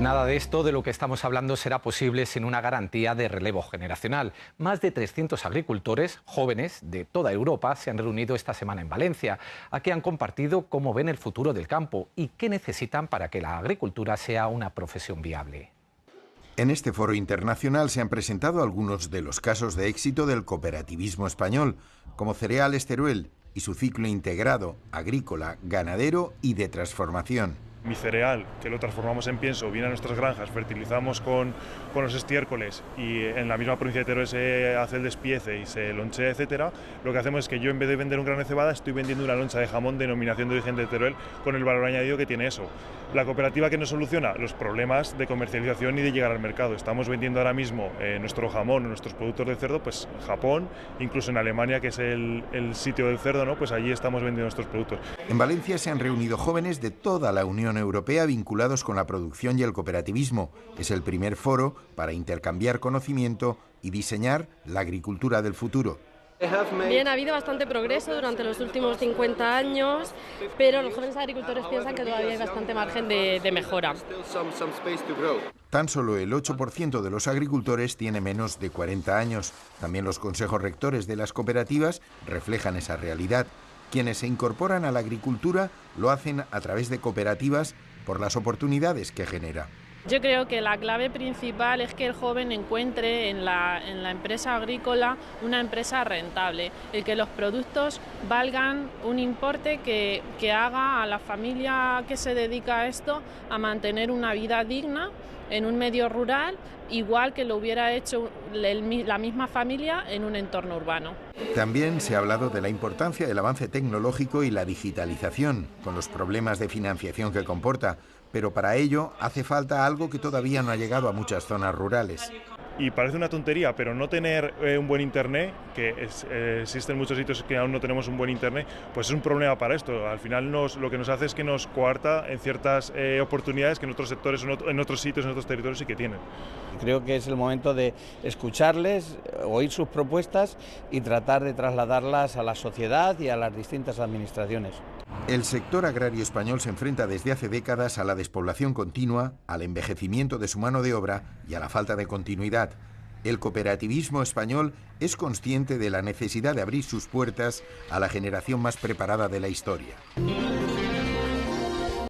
Nada de esto de lo que estamos hablando será posible sin una garantía de relevo generacional. Más de 300 agricultores jóvenes de toda Europa se han reunido esta semana en Valencia. Aquí han compartido cómo ven el futuro del campo y qué necesitan para que la agricultura sea una profesión viable. En este foro internacional se han presentado algunos de los casos de éxito del cooperativismo español, como Cereales Teruel y su ciclo integrado, agrícola, ganadero y de transformación. Mi cereal, que lo transformamos en pienso, viene a nuestras granjas, fertilizamos con los estiércoles y en la misma provincia de Teruel se hace el despiece y se lonchea, etcétera. Lo que hacemos es que yo, en vez de vender un grano de cebada, estoy vendiendo una loncha de jamón denominación de origen de Teruel con el valor añadido que tiene eso. La cooperativa, que nos soluciona los problemas de comercialización y de llegar al mercado. Estamos vendiendo ahora mismo nuestro jamón, nuestros productos de cerdo, pues Japón, incluso en Alemania, que es el sitio del cerdo, ¿no? Pues allí estamos vendiendo nuestros productos. En Valencia se han reunido jóvenes de toda la Unión Europea vinculados con la producción y el cooperativismo. Es el primer foro para intercambiar conocimiento y diseñar la agricultura del futuro. Bien, ha habido bastante progreso durante los últimos 50 años, pero los jóvenes agricultores piensan que todavía hay bastante margen de mejora. Tan solo el 8% de los agricultores tiene menos de 40 años. También los consejos rectores de las cooperativas reflejan esa realidad. Quienes se incorporan a la agricultura lo hacen a través de cooperativas por las oportunidades que genera. Yo creo que la clave principal es que el joven encuentre en la empresa agrícola una empresa rentable, el que los productos valgan un importe que haga a la familia que se dedica a esto a mantener una vida digna en un medio rural, igual que lo hubiera hecho la misma familia en un entorno urbano. También se ha hablado de la importancia del avance tecnológico y la digitalización, con los problemas de financiación que comporta, pero para ello hace falta algo que todavía no ha llegado a muchas zonas rurales. Y parece una tontería, pero no tener un buen internet, que existen muchos sitios que aún no tenemos un buen internet, pues es un problema para esto. Al final lo que nos hace es que nos coarta en ciertas oportunidades que en otros sectores, en otros sitios, en otros territorios sí que tienen. Creo que es el momento de escucharles, oír sus propuestas y tratar de trasladarlas a la sociedad y a las distintas administraciones. El sector agrario español se enfrenta desde hace décadas a la despoblación continua, al envejecimiento de su mano de obra y a la falta de continuidad. El cooperativismo español es consciente de la necesidad de abrir sus puertas a la generación más preparada de la historia.